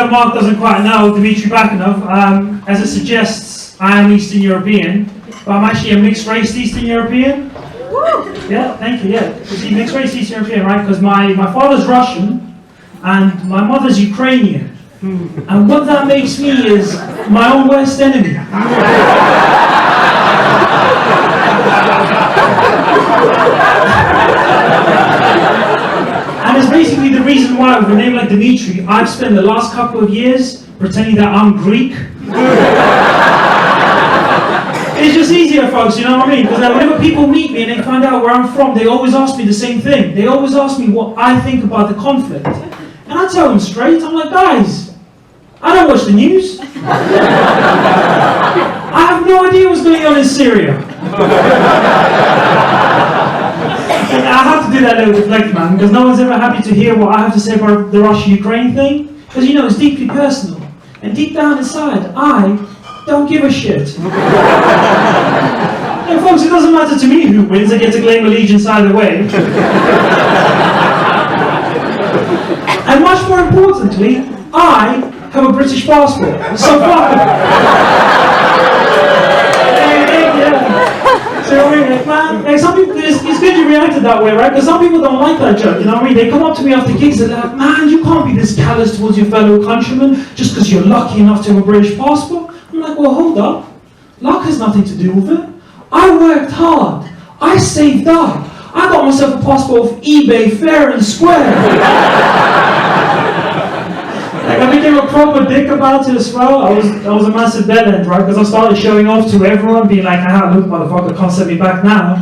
that Mark doesn't quite know Dimitri Bakanov, as it suggests, I am Eastern European, but I'm actually a mixed-race Eastern European. Yeah, thank you, yeah. You see, mixed-race Eastern European, right? Because my father's Russian, and my mother's Ukrainian. And what that makes me is my own worst enemy. And it's basically the reason why, with a name like Dimitri, I've spent the last couple of years pretending that I'm Greek. It's just easier, folks, you know what I mean? Because whenever people meet me and they find out where I'm from, they always ask me the same thing. They always ask me what I think about the conflict. And I tell them straight, I'm like, guys, I don't watch the news. I have no idea what's going on in Syria. And I have to do that little deflect, man, because no one's ever happy to hear what I have to say about the Russia-Ukraine thing. Because, you know, it's deeply personal. And deep down inside, I don't give a shit. And folks, it doesn't matter to me who wins. I get to claim allegiance either way. And much more importantly, I have a British passport. So fuck it. So, man, like some people, it's good you reacted that way, right? Because some people don't like that joke, you know what I mean? They come up to me after gigs and they're like, man, you can't be this callous towards your fellow countrymen just because you're lucky enough to have a British passport. I'm like, well, hold up. Luck has nothing to do with it. I worked hard. I saved up. I got myself a passport off eBay fair and square. Like, I became a proper dick about it as well. I was a massive dead end, right? Because I started showing off to everyone, being like, ah, look, motherfucker, can't send me back now.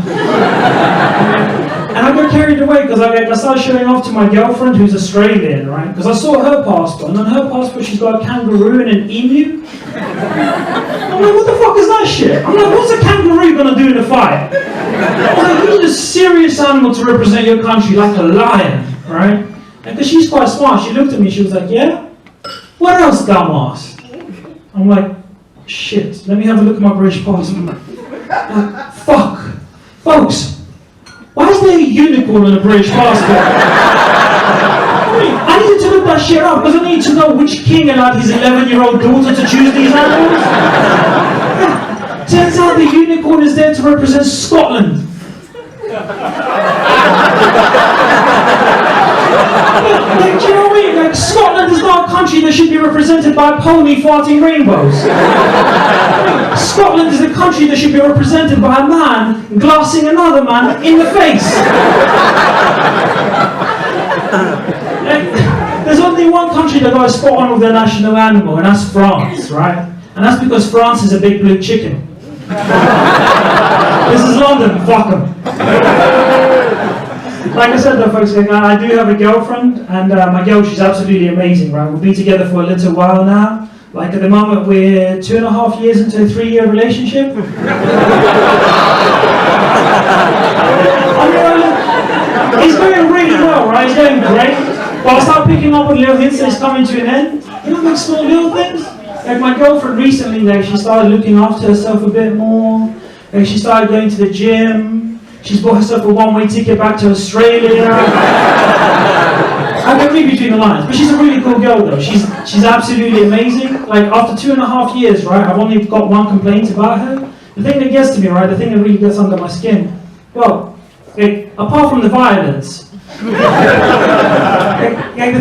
And I got carried away because I started showing off to my girlfriend who's Australian, right? Because I saw her passport, and on her passport she's got a kangaroo and an emu. I'm like, what the fuck is that shit? I'm like, what's a kangaroo gonna do in a fight? I'm like, you need a serious animal to represent your country, like a lion, right? And because she's quite smart, she looked at me, she was like, yeah? What else, dumbass? I'm like, shit, let me have a look at my British passport. Like, fuck. Folks, why is there a unicorn on a British passport? I needed to look that shit up because I need to know which king allowed his 11-year-old daughter to choose these animals. Yeah. Turns out the unicorn is there to represent Scotland. Like, do you know what I mean? Like, Scotland is not a country that should be represented by a pony farting rainbows. Scotland is a country that should be represented by a man glassing another man in the face. There's only one country that got a spot on with their national animal, and that's France, right? And that's because France is a big blue chicken. This is London, fuck them. Like I said though, folks, I do have a girlfriend, and my girl, she's absolutely amazing, right? We've been together for a little while now. Like at the moment, we're 2.5 years into a 3-year relationship. It's going really well, right? It's going great. But I'll start picking up with little hints that it's coming to an end. You know, like small little things. Like my girlfriend recently, like she started looking after herself a bit more. Like she started going to the gym. She's bought herself a one-way ticket back to Australia. I can read between the lines, but she's a really cool girl though. She's absolutely amazing. Like after 2.5 years, right, I've only got one complaint about her. The thing that gets to me, right, the thing that really gets under my skin, well, apart from the violence, the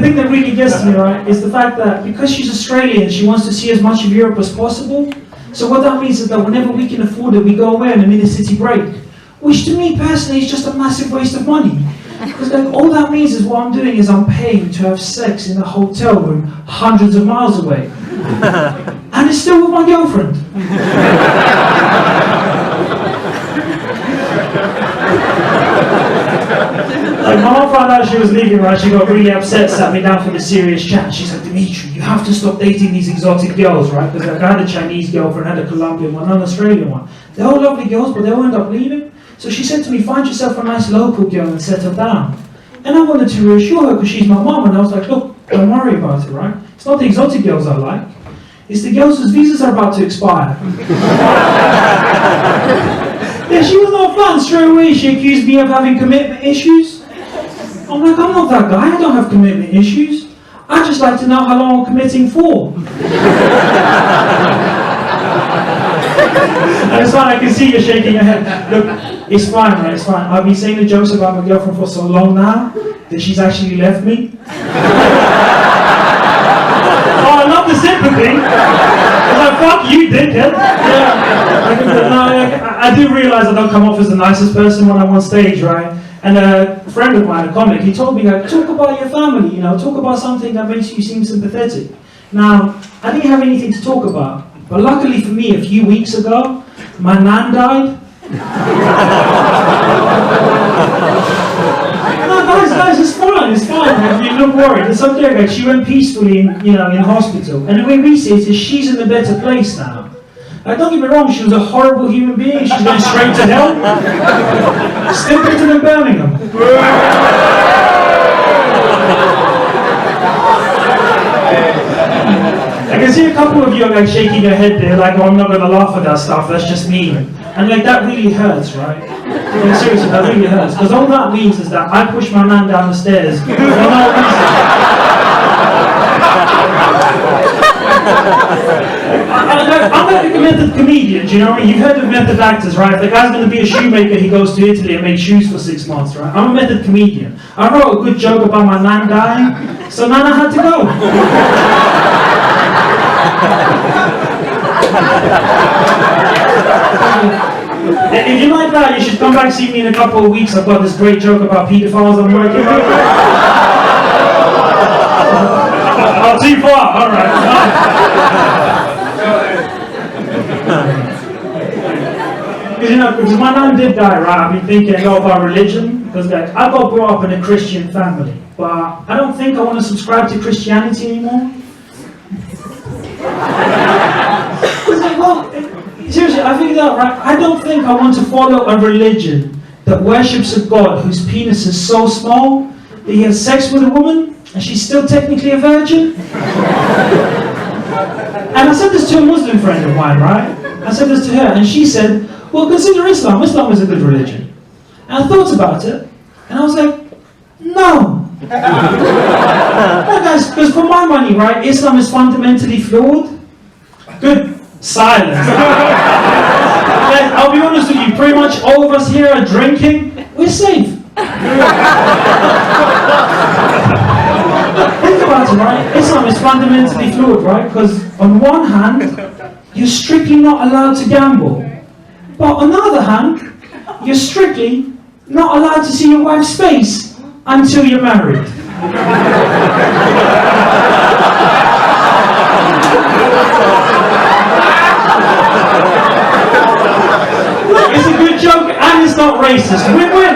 thing that really gets to me, right, is the fact that because she's Australian, she wants to see as much of Europe as possible. So what that means is that whenever we can afford it, we go away on a mini-city break. Which to me personally is just a massive waste of money. Because like, all that means is what I'm doing is I'm paying to have sex in a hotel room hundreds of miles away. And it's still with my girlfriend. Like my mom found out she was leaving, right? She got really upset, sat me down for the serious chat. She's like, Dimitri, you have to stop dating these exotic girls, right? Because like, I had a Chinese girlfriend, I had a Colombian one, and an Australian one. They're all lovely girls, but they all end up leaving. So she said to me, find yourself a nice local girl and settle down. And I wanted to reassure her because she's my mom, and I was like, look, don't worry about it, right? It's not the exotic girls I like. It's the girls whose visas are about to expire. Yeah, she was not fun. Straight away, she accused me of having commitment issues. I'm like, I'm not that guy. I don't have commitment issues. I'd just like to know how long I'm committing for. And it's fine, I can see you shaking your head. Look, it's fine, right? It's fine. I've been saying the jokes about my girlfriend for so long now that she's actually left me. Oh, I love the sympathy. It's like, fuck you, dickhead. Yeah. I do realise I don't come off as the nicest person when I'm on stage, right? And a friend of mine, a comic, he told me, like, talk about your family, you know, talk about something that makes you seem sympathetic. Now, I didn't have anything to talk about, but luckily for me, a few weeks ago, my nan died. No, guys, it's fine, you look worried, it's okay, guys. She went peacefully in hospital. And the way we see it is she's in a better place now. Don't get me wrong, she was a horrible human being, she's going straight to hell. Still better than Birmingham. I can see a couple of you are like shaking your head there, like, oh, I'm not going to laugh at that stuff, that's just mean. And like, that really hurts, right? Like, seriously, that really hurts. Because all that means is that I pushed my man down the stairs for no reason. I'm like a method comedian, do you know what I mean? You've heard of method actors, right? If the guy's going to be a shoemaker, he goes to Italy and makes shoes for 6 months, right? I'm a method comedian. I wrote a good joke about my nan dying, so Nana had to go. If you like that, you should come back see me in a couple of weeks. I've got this great joke about paedophiles I'm working on. Oh, too far, alright. Because my nan did die, right? I've been thinking a lot about religion, because like, I got brought up in a Christian family, but I don't think I want to subscribe to Christianity anymore. Well, seriously, I figured out, right? I don't think I want to follow a religion that worships a God whose penis is so small that he has sex with a woman and she's still technically a virgin. And I said this to a Muslim friend of mine, right? I said this to her, and she said, well, consider Islam. Islam is a good religion. And I thought about it, and I was like, no. No, guys, because for my money, right, Islam is fundamentally flawed. Good. Silence. I'll be honest with you, pretty much all of us here are drinking. We're safe. Think about it, right? Islam is fundamentally flawed, right? Because on one hand, you're strictly not allowed to gamble. But on the other hand, you're strictly not allowed to see your wife's face until you're married. It's a good joke and it's not racist. Win-win.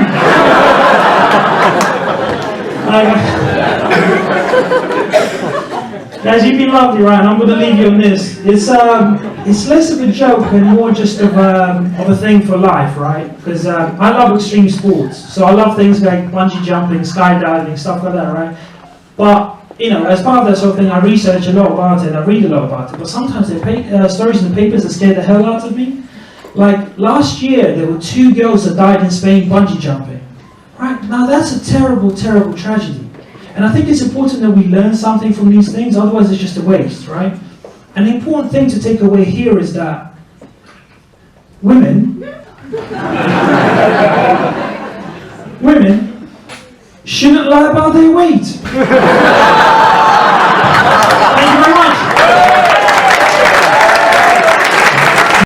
Guys, you've been lovely, right? I'm going to leave you on this. It's less of a joke and more just of a thing for life, right? Because I love extreme sports, so I love things like bungee jumping, skydiving, stuff like that, right? But you know, as part of that sort of thing, I research a lot about it, I read a lot about it. But sometimes there are stories in the papers that scare the hell out of me. Like last year, there were 2 girls that died in Spain bungee jumping. Right now, that's a terrible, terrible tragedy. And I think it's important that we learn something from these things, otherwise it's just a waste, right? And the important thing to take away here is that women shouldn't lie about their weight.